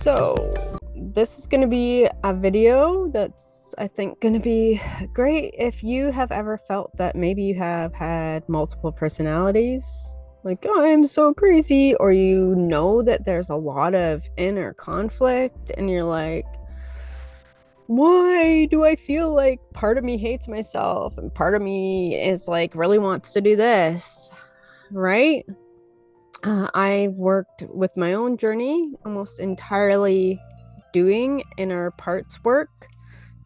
So, this is going to be a video that's, I think, going to be great if you have ever felt that maybe you have had multiple personalities, like, oh, I'm so crazy, or you know that there's a lot of inner conflict, and you're like, why do I feel like part of me hates myself and part of me is like really wants to do this, right? I've worked with my own journey almost entirely doing inner parts work.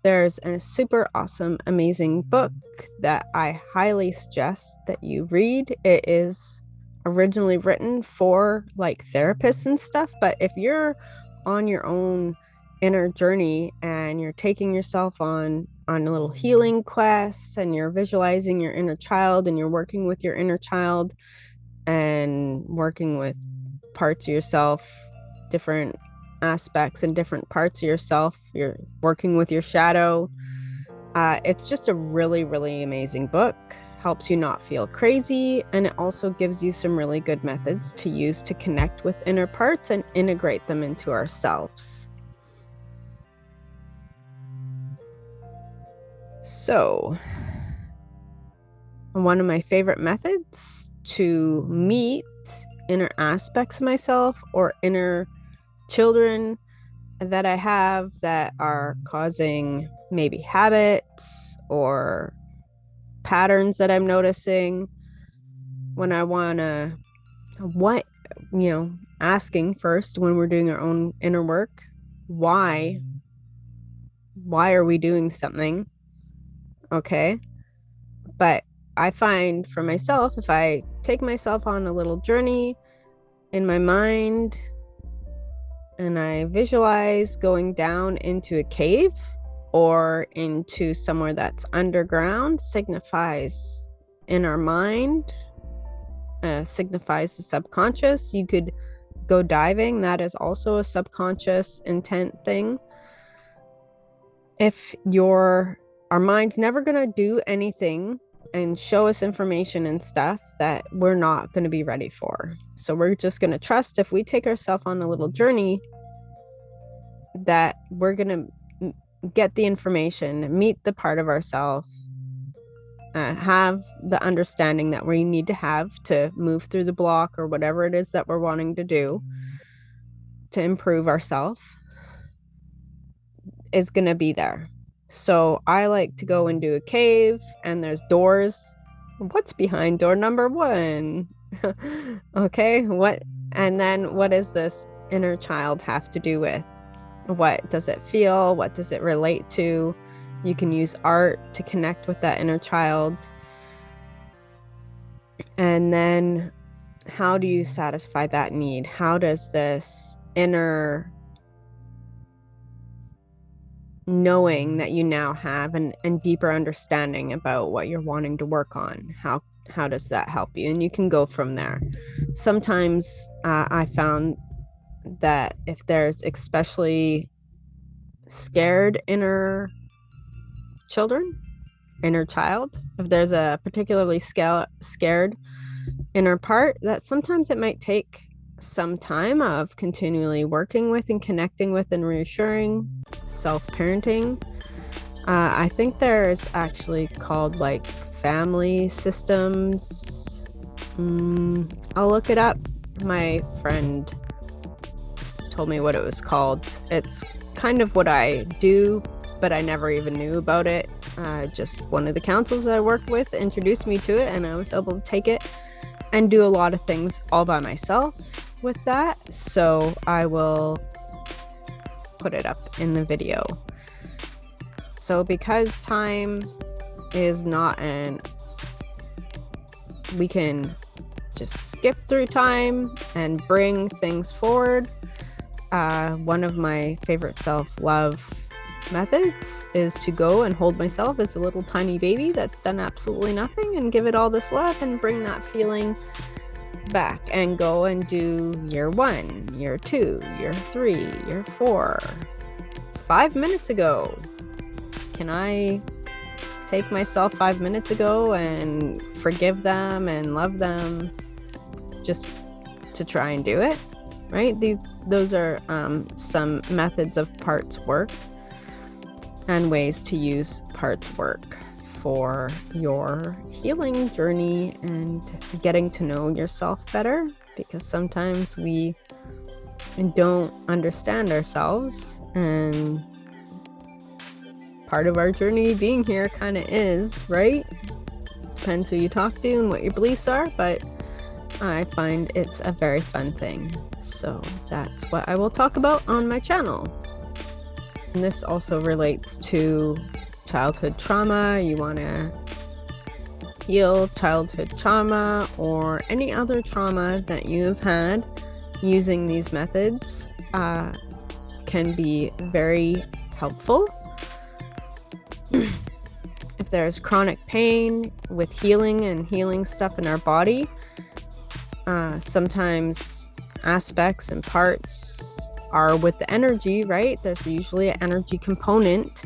There's a super awesome, amazing book that I highly suggest that you read. It is originally written for like therapists and stuff, but if you're on your own inner journey and you're taking yourself on a little healing quests and you're visualizing your inner child and you're working with your inner child and working with parts of yourself, different aspects and different parts of yourself, you're working with your shadow. It's just a really, really amazing book. Helps you not feel crazy, and it also gives you some really good methods to use to connect with inner parts and integrate them into ourselves. So, one of my favorite methods to meet inner aspects of myself or inner children that I have that are causing maybe habits or patterns that I'm noticing when I want to, asking first when we're doing our own inner work, why are we doing something? Okay. But I find for myself, if I take myself on a little journey in my mind and I visualize going down into a cave or into somewhere that's underground, signifies in our mind, signifies the subconscious. You could go diving. That is also a subconscious intent thing. If our mind's never going to do anything and show us information and stuff that we're not going to be ready for. So we're just going to trust if we take ourselves on a little journey that we're going to get the information, meet the part of ourselves, have the understanding that we need to have to move through the block or whatever it is that we're wanting to do to improve ourselves is going to be there. So I like to go into a cave and there's doors. What's behind door number 1? Okay, and then what does this inner child have to do with? What does it feel? What does it relate to? You can use art to connect with that inner child. And then how do you satisfy that need? How does this inner knowing that you now have and deeper understanding about what you're wanting to work on, how does that help you? And you can go from there. Sometimes I found that if there's especially scared inner child, if there's a particularly scared inner part, that sometimes it might take some time of continually working with and connecting with and reassuring, self-parenting. I think there's actually called like family systems. I'll look it up. My friend told me what it was called. It's kind of what I do, but I never even knew about it. Just one of the counselors I worked with introduced me to it, and I was able to take it and do a lot of things all by myself with that. So I will put it up in the video. So because time is not we can just skip through time and bring things forward. One of my favorite self-love methods is to go and hold myself as a little tiny baby that's done absolutely nothing and give it all this love and bring that feeling back and go and do year 1, year 2, year 3, year 4. 5 minutes ago. Can I take myself 5 minutes ago and forgive them and love them just to try and do it? right? Those are some methods of parts work and ways to use parts work for your healing journey and getting to know yourself better, because sometimes we don't understand ourselves, and part of our journey being here kind of is, right? Depends who you talk to and what your beliefs are, but I find it's a very fun thing. So that's what I will talk about on my channel. And this also relates to childhood trauma. You want to heal childhood trauma or any other trauma that you've had. Using these methods can be very helpful. If there's chronic pain with healing stuff in our body, sometimes aspects and parts are with the energy, right? There's usually an energy component